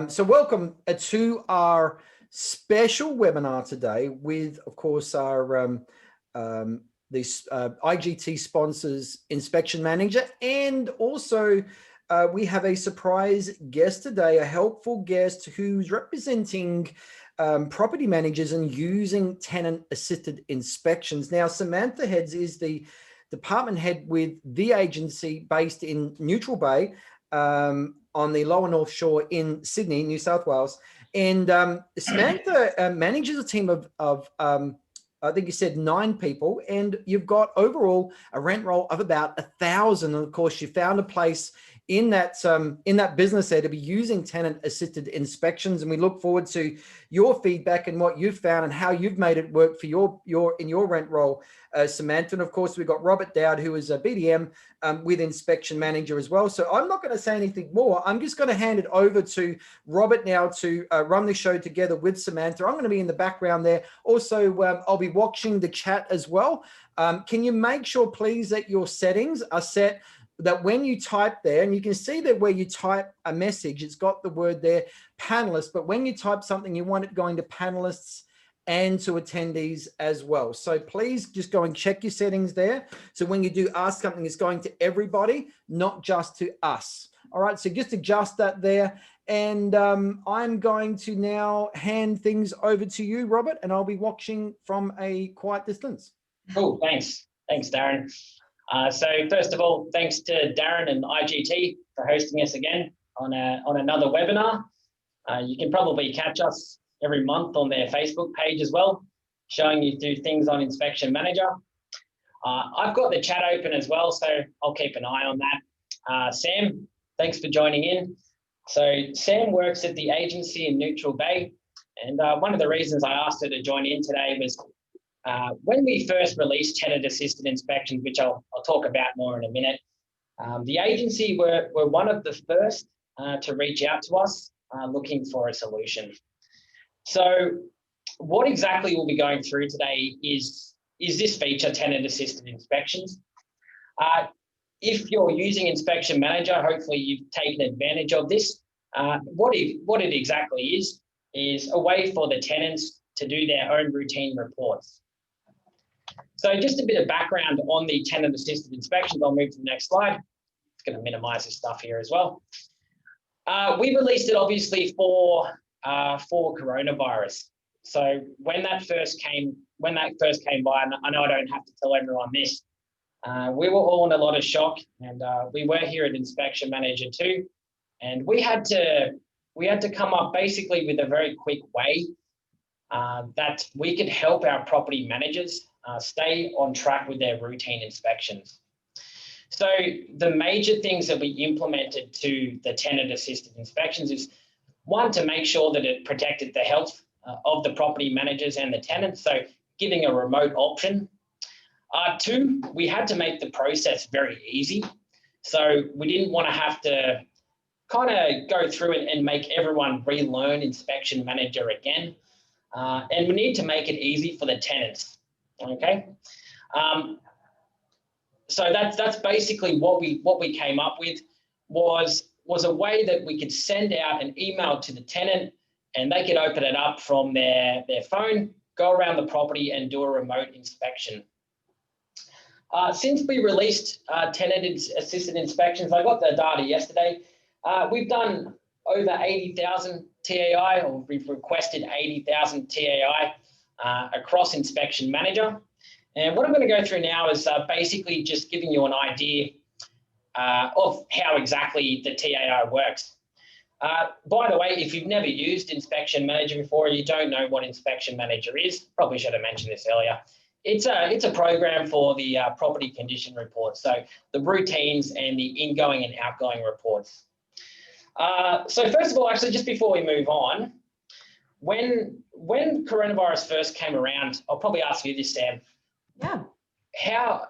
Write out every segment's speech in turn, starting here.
So welcome to our special webinar today with, of course, our IGT sponsors inspection manager, and also we have a surprise guest today, a helpful guest who's representing property managers and using tenant assisted inspections. Now, Samantha Heads is the department head with the agency based in Neutral Bay, on the lower North Shore in Sydney, New South Wales. And Samantha manages a team of I think you said 9 people, and you've got overall a rent roll of about 1,000. And of course, you found a place in that business there to be using tenant assisted inspections. And we look forward to your feedback and what you've found and how you've made it work for your rent roll, Samantha. And of course, we've got Robert Dowd, who is a BDM with inspection manager as well. So I'm not going to say anything more. I'm just going to hand it over to Robert now to run the show together with Samantha. I'm going to be in the background there. Also, I'll be watching the chat as well. Can you make sure, please, that your settings are set that when you type there, and you can see that where you type a message, it's got the word there, panelists, but when you type something, you want it going to panelists and to attendees as well. So please just go and check your settings there. So when you do ask something, it's going to everybody, not just to us. All right, so just adjust that there. And I'm going to now hand things over to you, Robert, and I'll be watching from a quiet distance. Cool, thanks. Thanks, Darren. So first of all, thanks to Darren and IGT for hosting us again on another webinar. You can probably catch us every month on their Facebook page as well, showing you do things on Inspection Manager. I've got the chat open as well, so I'll keep an eye on that. Sam, thanks for joining in. So Sam works at the agency in Neutral Bay, and one of the reasons I asked her to join in today was when we first released tenant assisted inspections, which I'll talk about more in a minute, the agency were one of the first to reach out to us looking for a solution. So what exactly we'll be going through today is this feature, tenant assisted inspections. If you're using Inspection Manager, hopefully you've taken advantage of this. What it exactly is a way for the tenants to do their own routine reports. So just a bit of background on the tenant assisted inspections. I'll move to the next slide. It's going to minimize this stuff here as well. We released it obviously for coronavirus. So when that first came by, and I know I don't have to tell everyone this, we were all in a lot of shock, and we were here at Inspection Manager too, and we had to come up basically with a very quick way that we could help our property managers stay on track with their routine inspections. So the major things that we implemented to the tenant assisted inspections is, one, to make sure that it protected the health of the property managers and the tenants, so giving a remote option. 2, we had to make the process very easy. So we didn't want to have to kind of go through and make everyone relearn Inspection Manager again. And we need to make it easy for the tenants. Okay. So that's basically what we came up with was a way that we could send out an email to the tenant, and they could open it up from their phone, go around the property and do a remote inspection. Since we released tenant assisted inspections, I got the data yesterday. We've done over 80,000 TAI, or we've requested 80,000 TAI across Inspection Manager. And what I'm going to go through now is basically just giving you an idea of how exactly the TAI works. By the way, if you've never used Inspection Manager before, you don't know what Inspection Manager is, probably should have mentioned this earlier. It's a program for the property condition reports, so the routines and the ingoing and outgoing reports. So first of all, actually, just before we move on, when coronavirus first came around, I'll probably ask you this, Sam. Yeah. How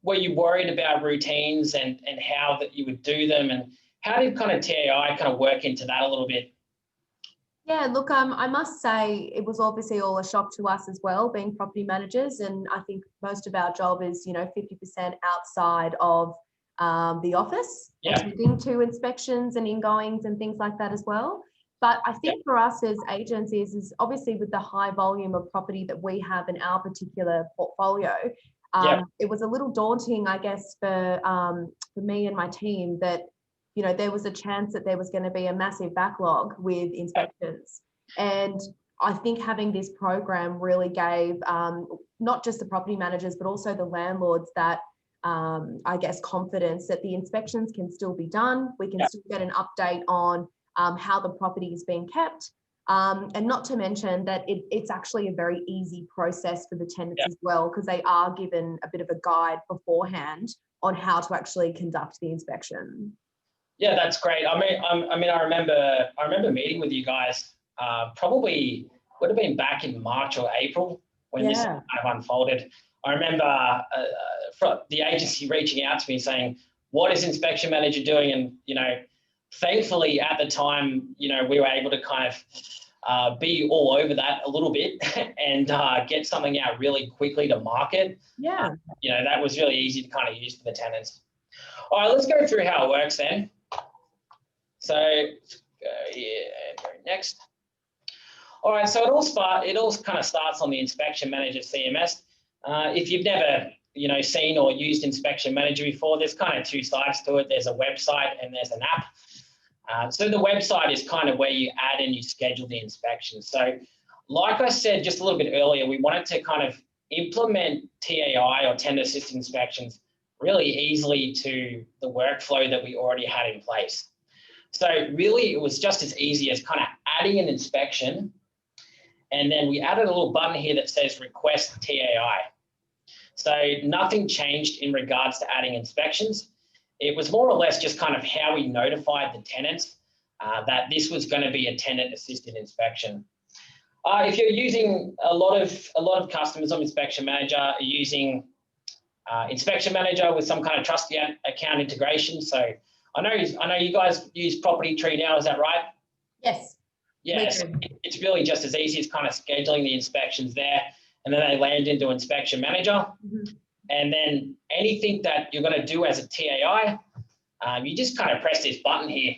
were you worried about routines and how that you would do them, and how did kind of TAI kind of work into that a little bit? Yeah, look, I must say it was obviously all a shock to us as well, being property managers, and I think most of our job is, 50% outside of the office, attending to inspections and ingoings and things like that as well. But I think for us as agents is obviously with the high volume of property that we have in our particular portfolio, it was a little daunting, I guess, for me and my team that, you know, there was a chance that there was going to be a massive backlog with inspections. And I think having this program really gave not just the property managers, but also the landlords that, I guess, confidence that the inspections can still be done. We can still get an update on how the property is being kept. And not to mention that it's actually a very easy process for the tenants as well, because they are given a bit of a guide beforehand on how to actually conduct the inspection. Yeah, that's great. I remember meeting with you guys. Probably would have been back in March or April when this kind of unfolded. I remember from the agency reaching out to me saying, "What is inspection manager doing?" And you know, thankfully at the time, you know, we were able to kind of be all over that a little bit and get something out really quickly to market. Yeah. You know, that was really easy to kind of use for the tenants. All right, let's go through how it works then. So go next. All right, so it all kind of starts on the Inspection Manager CMS. If you've never, you know, seen or used Inspection Manager before, there's kind of two sides to it. There's a website and there's an app. So the website is kind of where you add and you schedule the inspections. So like I said just a little bit earlier, we wanted to kind of implement TAI or tenant assisted inspections really easily to the workflow that we already had in place. So really it was just as easy as kind of adding an inspection, and then we added a little button here that says request TAI. So nothing changed in regards to adding inspections. It was more or less just kind of how we notified the tenants that this was going to be a tenant assisted inspection. If you're using a lot of customers on Inspection Manager are using Inspection Manager with some kind of trusty account integration. So I know you guys use Property Tree now, is that right? Yes. Yes, it's really just as easy as kind of scheduling the inspections there, and then they land into Inspection Manager. And then anything that you're going to do as a TAI, you just kind of press this button here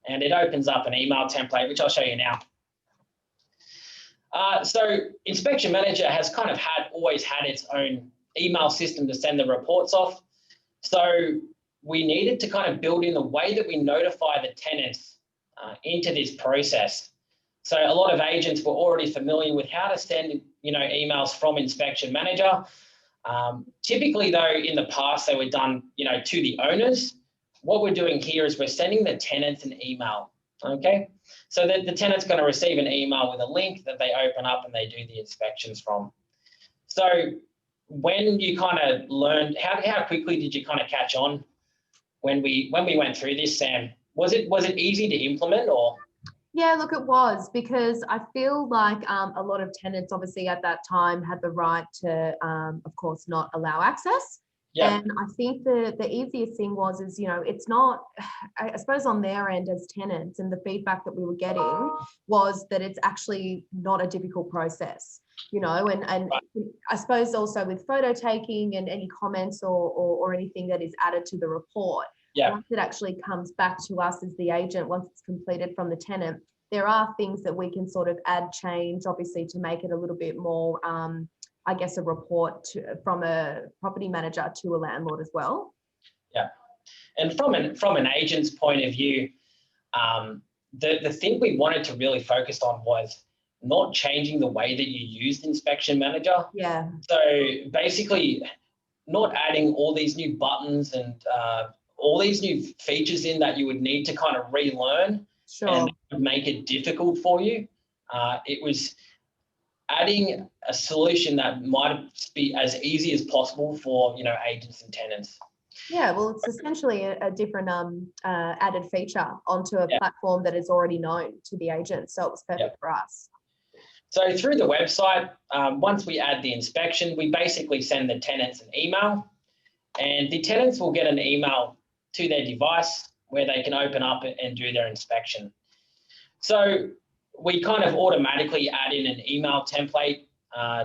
and it opens up an email template, which I'll show you now. So Inspection Manager has kind of always had its own email system to send the reports off. So we needed to kind of build in the way that we notify the tenants into this process. So a lot of agents were already familiar with how to send, you know, emails from Inspection Manager. Typically though, in the past, they were done, you know, to the owners. What we're doing here is we're sending the tenants an email, okay? So that the tenant's going to receive an email with a link that they open up and they do the inspections from. So when you kind of learned, how quickly did you kind of catch on when we went through this, Sam? Was it easy to implement or? Yeah, look, it was, because I feel like a lot of tenants obviously at that time had the right to, of course, not allow access. Yeah. And I think the easiest thing is, you know, it's not, I suppose on their end as tenants, and the feedback that we were getting was that it's actually not a difficult process, you know, and I suppose also with photo taking and any comments or anything that is added to the report. Yeah. Once it actually comes back to us as the agent, once it's completed from the tenant, there are things that we can sort of add, change, obviously, to make it a little bit more, I guess, a report from a property manager to a landlord as well. Yeah. And from an agent's point of view, the thing we wanted to really focus on was not changing the way that you used Inspection Manager. Yeah. So basically not adding all these new buttons and all these new features in that you would need to kind of relearn. Sure. And make it difficult for you. It was adding a solution that might be as easy as possible for, you know, agents and tenants. Yeah, well, it's essentially a different added feature onto a platform that is already known to the agent. So it was perfect for us. So through the website, once we add the inspection, we basically send the tenants an email, and the tenants will get an email to their device where they can open up and do their inspection. So we kind of automatically add in an email template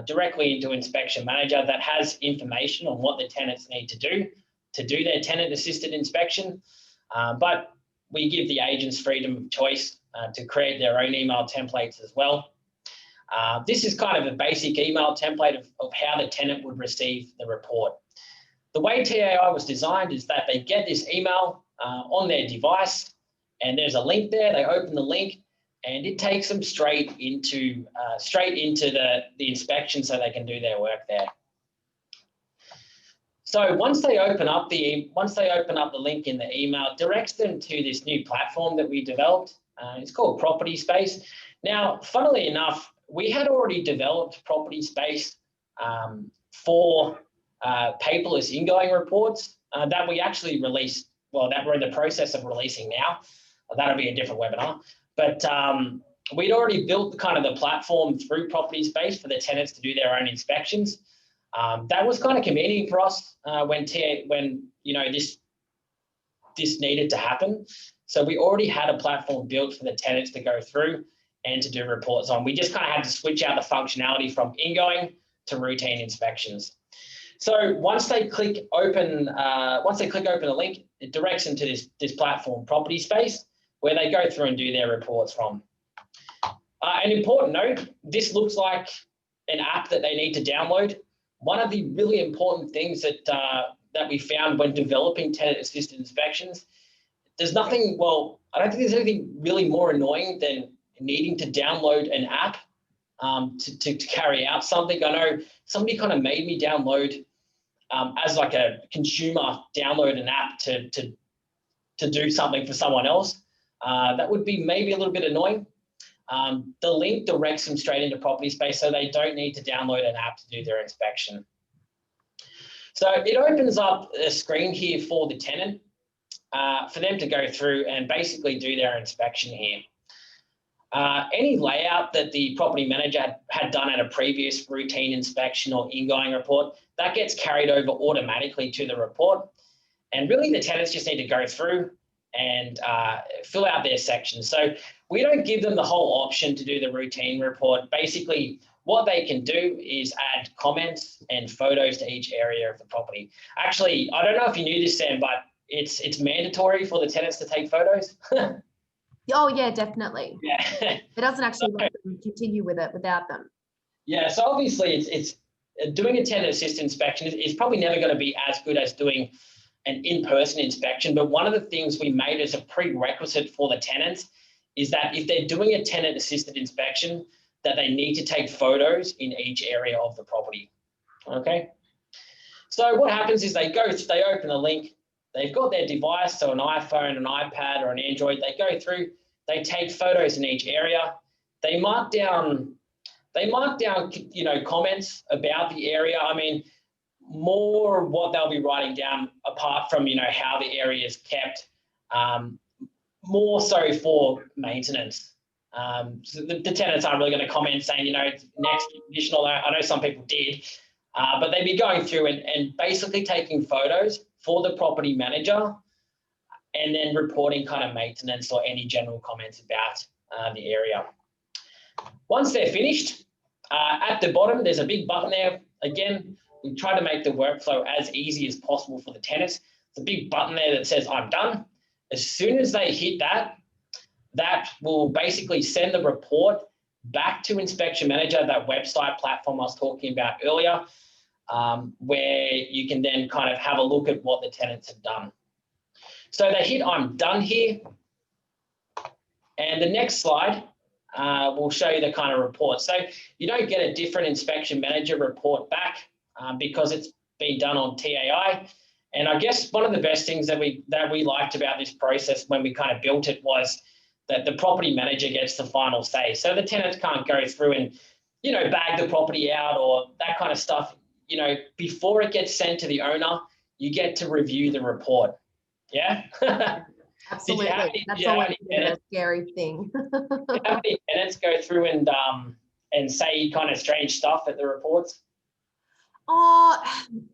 directly into Inspection Manager that has information on what the tenants need to do their tenant assisted inspection. But we give the agents freedom of choice to create their own email templates as well. This is kind of a basic email template of how the tenant would receive the report. The way TAI was designed is that they get this email on their device, and there's a link there. They open the link, and it takes them straight into the inspection, so they can do their work there. So once they open up the link in the email, it directs them to this new platform that we developed. It's called Property Space. Now, funnily enough, we had already developed Property Space for paperless ingoing reports that we actually released. Well, that we're in the process of releasing now. That'll be a different webinar. But we'd already built kind of the platform through Property Space for the tenants to do their own inspections. That was kind of convenient for us when you know this needed to happen. So we already had a platform built for the tenants to go through and to do reports on. We just kind of had to switch out the functionality from ingoing to routine inspections. So once they click open the link, it directs them to this platform, Property Space, where they go through and do their reports from. An important note: this looks like an app that they need to download. One of the really important things that we found when developing tenant-assisted inspections, there's nothing. Well, I don't think there's anything really more annoying than needing to download an app to carry out something. I know somebody kind of made me download as like a consumer, download an app to do something for someone else. That would be maybe a little bit annoying. The link directs them straight into Property Space, so they don't need to download an app to do their inspection. So it opens up a screen here for the tenant for them to go through and basically do their inspection here. Any layout that the property manager had done at a previous routine inspection or ingoing report, that gets carried over automatically to the report. And really the tenants just need to go through and fill out their sections. So we don't give them the whole option to do the routine report. Basically, what they can do is add comments and photos to each area of the property. Actually, I don't know if you knew this, Sam, but it's mandatory for the tenants to take photos. Oh yeah, definitely. Yeah. It doesn't actually let them continue with it without them. Yeah, so obviously it's doing a tenant assisted inspection is probably never going to be as good as doing an in-person inspection. But one of the things we made as a prerequisite for the tenants is that if they're doing a tenant assisted inspection, that they need to take photos in each area of the property. Okay. So what happens is they open a link, they've got their device, so an iPhone, an iPad, or an Android. They go through, they take photos in each area. They mark down, you know, comments about the area. I mean, more what they'll be writing down apart from, you know, how the area is kept, more so for maintenance. So the tenants aren't really going to comment saying, you know, next additional. I know some people did, but they'd be going through and basically taking photos for the property manager and then reporting kind of maintenance or any general comments about the area. Once they're finished, at the bottom, there's a big button there. Again, we try to make the workflow as easy as possible for the tenants. There's a big button there that says, I'm done. As soon as they hit that, that will basically send the report back to Inspection Manager, that website platform I was talking about earlier, where you can then kind of have a look at what the tenants have done. So they hit I'm done here. And the next slide will show you the kind of report. So you don't get a different Inspection Manager report back because it's been done on TAI. And I guess one of the best things that we liked about this process when we kind of built it was that the property manager gets the final say. So the tenants can't go through and, you know, bag the property out or that kind of stuff. You know, before it gets sent to the owner, you get to review the report. Yeah. Absolutely. That's always a scary thing. Did you have any tenants go through and say kind of strange stuff at the reports? Oh,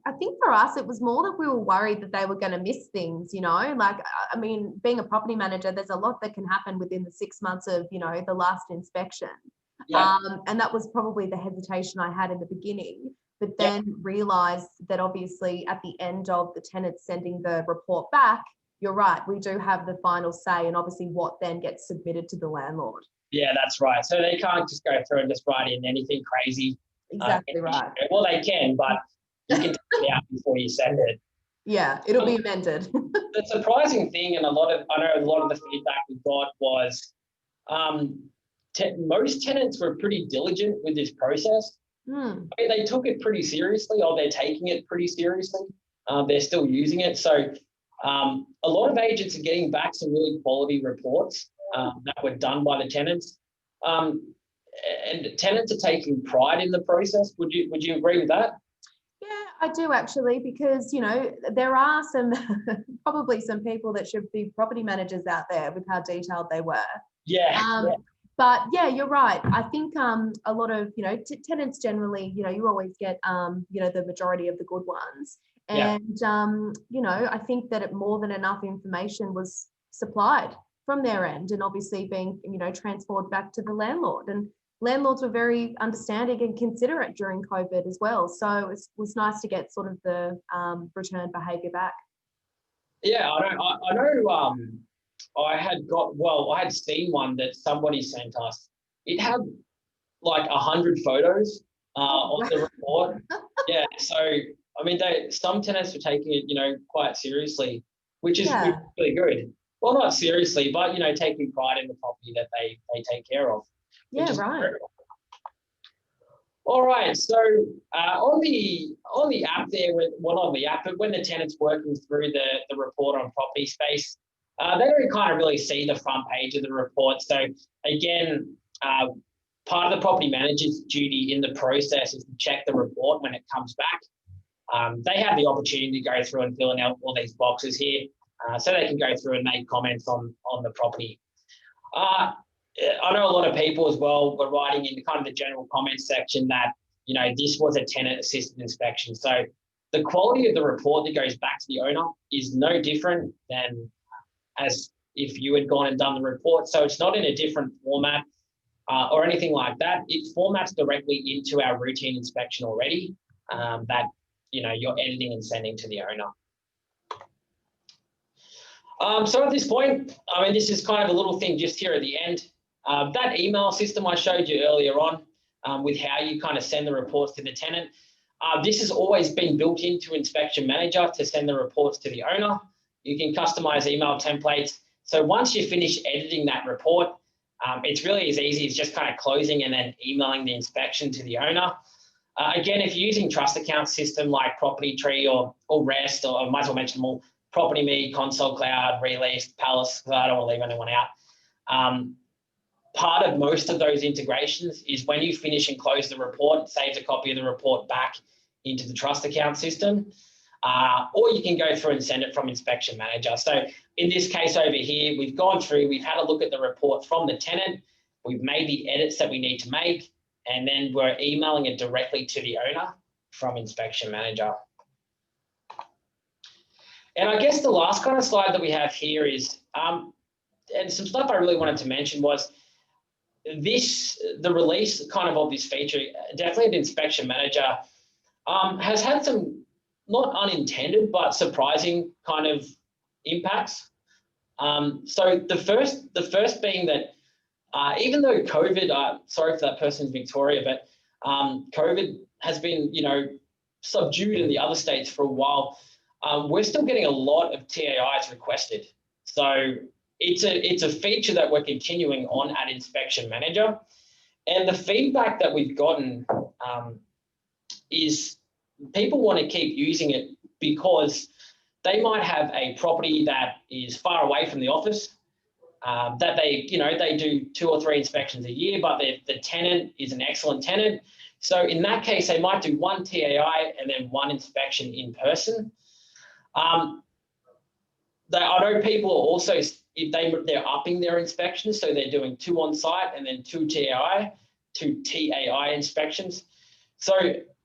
I think for us, it was more that we were worried that they were going to miss things, you know, like, I mean, being a property manager, there's a lot that can happen within the 6 months of, you know, the last inspection. Yeah. And that was probably the hesitation I had in the beginning, but then realized that obviously at the end of the tenant sending the report back, you're right, we do have the final say, and obviously what then gets submitted to the landlord. Yeah, that's right. So they can't just go through and just write in anything crazy. Exactly right. Well, they can, but you can take it out before you send it. Yeah, it'll be amended. The surprising thing, and I know a lot of the feedback we got was most tenants were pretty diligent with this process. I mean, they took it pretty seriously, or they're taking it pretty seriously. They're still using it. So a lot of agents are getting back some really quality reports that were done by the tenants. And tenants are taking pride in the process. Would you agree with that? Yeah, I do actually, because, you know, there are some, probably some people that should be property managers out there with how detailed they were. Yeah. But yeah, you're right. I think a lot of, you know, tenants generally, you know, you always get, you know, the majority of the good ones. And, you know, I think that more than enough information was supplied from their end, and obviously being, you know, transferred back to the landlord. And landlords were very understanding and considerate during COVID as well. So it was nice to get sort of the return behaviour back. Yeah, I know. I had seen one that somebody sent us. It had like 100 photos on the report. Yeah, so I mean, some tenants were taking it, you know, quite seriously, which is really good. Well, not seriously, but, you know, taking pride in the property that they take care of. Yeah, right. All right. So on the app there, but when the tenant's working through the report on Property Space, they don't kind of really see the front page of the report. So again, part of the property manager's duty in the process is to check the report when it comes back. They have the opportunity to go through and fill in all these boxes here, so they can go through and make comments on the property. I know a lot of people as well were writing in kind of the general comments section that, you know, this was a tenant assisted inspection. So the quality of the report that goes back to the owner is no different than as if you had gone and done the report. So it's not in a different format or anything like that. It formats directly into our routine inspection already that, you know, you're editing and sending to the owner. So at this point, I mean, this is kind of a little thing just here at the end. That email system I showed you earlier on with how you kind of send the reports to the tenant, this has always been built into Inspection Manager to send the reports to the owner. You can customize email templates. So once you finish editing that report, it's really as easy as just kind of closing and then emailing the inspection to the owner. Again, if you're using trust account system like Property Tree or REST, or I might as well mention them all, Property Me, Console Cloud, Release, Palace, because I don't want to leave anyone out. Part of most of those integrations is when you finish and close the report, it saves a copy of the report back into the trust account system, or you can go through and send it from Inspection Manager. So in this case over here, we've gone through, we've had a look at the report from the tenant, we've made the edits that we need to make, and then we're emailing it directly to the owner from Inspection Manager. And I guess the last kind of slide that we have here is, and some stuff I really wanted to mention was, the release kind of this feature, definitely the Inspection Manager, has had some not unintended but surprising kind of impacts. So the first being that even though COVID, sorry for that person in Victoria, but COVID has been, you know, subdued in the other states for a while, we're still getting a lot of TAIs requested. So it's a feature that we're continuing on at Inspection Manager. And the feedback that we've gotten is people want to keep using it because they might have a property that is far away from the office, that they do 2 or 3 inspections a year, but the tenant is an excellent tenant. So in that case, they might do 1 TAI and then 1 inspection in person. I know people are also, they're upping their inspections, so they're doing 2 on site and then 2 TAI inspections. So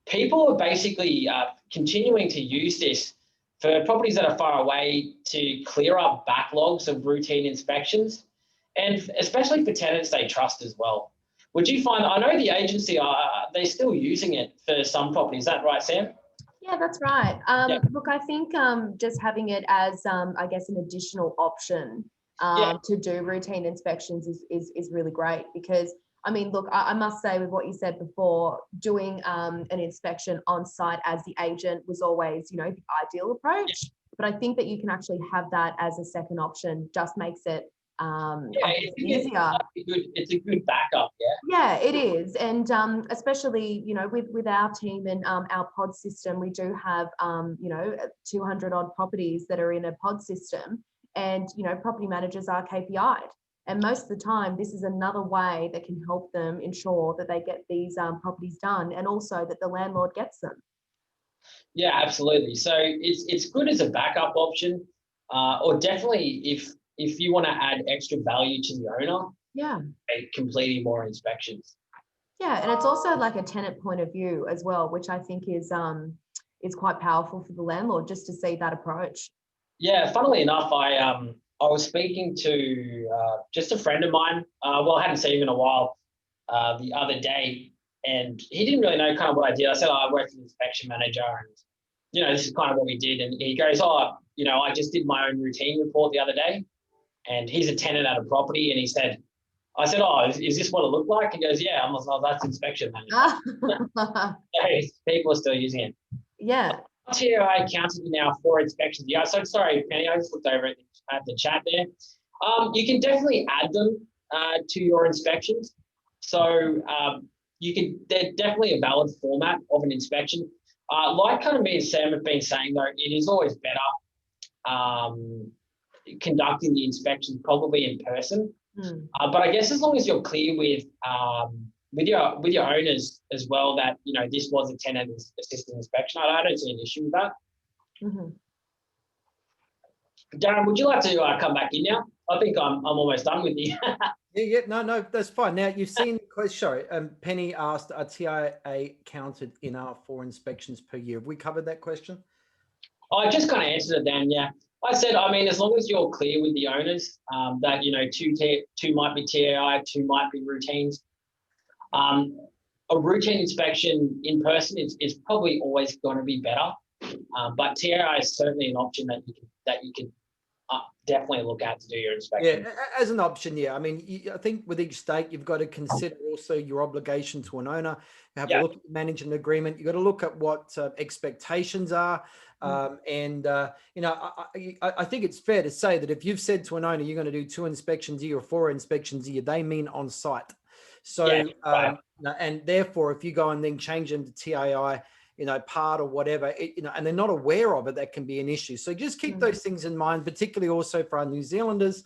people are basically continuing to use this for properties that are far away to clear up backlogs of routine inspections, and especially for tenants they trust as well. Would you find, I know the agency, they're still using it for some properties, is that right, Sam? Yeah, that's right. Yeah. Look, I think just having it as, I guess, an additional option Yeah. to do routine inspections is really great because, I mean, look, I must say with what you said before, doing an inspection on site as the agent was always, the ideal approach. But I think that you can actually have that as a second option just makes it Yeah, I guess, easier. it's a good backup. Yeah. Yeah, it is, and especially with our team and our pod system, we do have 200 odd properties that are in a pod system, and property managers are KPI'd, and most of the time, this is another way that can help them ensure that they get these properties done, and also that the landlord gets them. Yeah, absolutely. So it's good as a backup option, or definitely if you want to add extra value to the owner, Yeah. completing more inspections. Yeah, and it's also like a tenant point of view as well, which I think is quite powerful for the landlord just to see that approach. Yeah, funnily enough, I was speaking to just a friend of mine. Well, I hadn't seen him in a while the other day, and he didn't really know kind of what I did. I said, oh, I work as an inspection manager, and this is kind of what we did. And he goes, oh, I just did my own routine report the other day, and he's a tenant at a property, and he said, I said, oh, is this what it looked like? He goes, yeah. I'm like, oh, that's inspection manager. So people are still using it. Yeah. TOI counted now 4 inspections. Yeah, so sorry, Penny, I just looked over at the chat there. You can definitely add them to your inspections. So they're definitely a valid format of an inspection. Like kind of me and Sam have been saying though, it is always better conducting the inspections probably in person. But I guess as long as you're clear with your owners as well that this was a tenant assisted inspection, I don't see an issue with that. Mm-hmm. Darren, would you like to come back in now? I think I'm almost done with you. Yeah, no, that's fine. Now you've seen, sorry, Penny asked, are TIA counted in our 4 inspections per year? Have we covered that question? I just kind of answered it then, yeah. I said, I mean, as long as you're clear with the owners that, 2 might be TAI, 2 might be routines. A routine inspection in person is probably always going to be better, but TAI is certainly an option that you can definitely look at to do your inspection. Yeah, as an option, yeah. I mean, I think with each state, you've got to consider also your obligation to an owner. You have a look at the management agreement. You've got to look at what expectations are. And I think it's fair to say that if you've said to an owner, you're going to do 2 inspections a year or 4 inspections a year, they mean on site. So, right. And therefore, if you go and then change them to TAI, part or whatever, and they're not aware of it, that can be an issue. So just keep those things in mind, particularly also for our New Zealanders.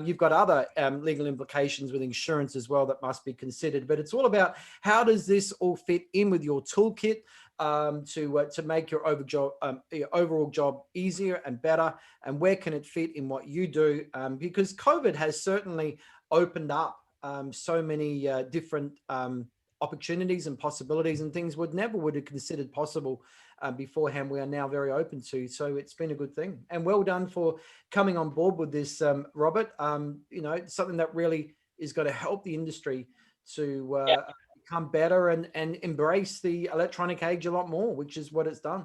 You've got other legal implications with insurance as well that must be considered, but it's all about how does this all fit in with your toolkit to make your overall job easier and better, and where can it fit in what you do? Because COVID has certainly opened up so many different opportunities and possibilities and things would have considered possible beforehand. We are now very open to, so it's been a good thing, and well done for coming on board with this, Robert. Something that really is going to help the industry to become better and embrace the electronic age a lot more, which is what it's done.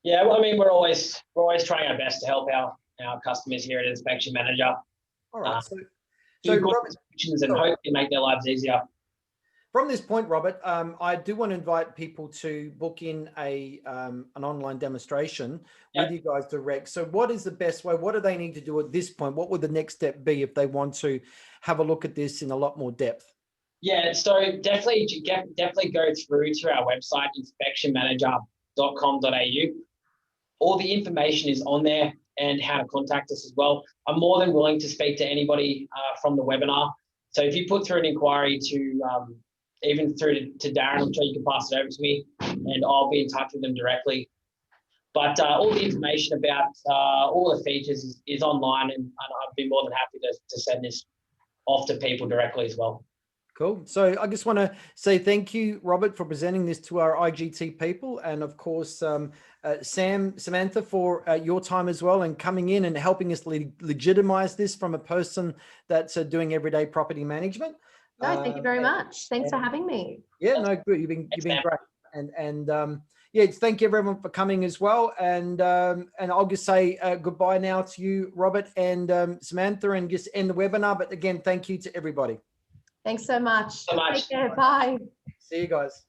Yeah, well, I mean, we're always trying our best to help our customers here at Inspection Manager. All right, so Robert, inspections and hopefully make their lives easier. From this point, Robert, I do want to invite people to book in an online demonstration with you guys direct. So what is the best way? What do they need to do at this point? What would the next step be if they want to have a look at this in a lot more depth? Yeah, so definitely go through to our website, inspectionmanager.com.au. All the information is on there and how to contact us as well. I'm more than willing to speak to anybody from the webinar. So if you put through an inquiry to even through to Darren, I'm sure you can pass it over to me and I'll be in touch with them directly. But all the information about all the features is online, and I'd be more than happy to send this off to people directly as well. Cool. So I just want to say thank you, Robert, for presenting this to our IGT people. And of course, Samantha, for your time as well and coming in and helping us legitimize this from a person that's doing everyday property management. No, thank you very much. Thanks for having me. Yeah, no, good. You've been great. And yeah, thank you everyone for coming as well. And I'll just say goodbye now to you, Robert and Samantha, and just end the webinar. But again, thank you to everybody. Thanks so much. So much. Take care. Bye. See you guys.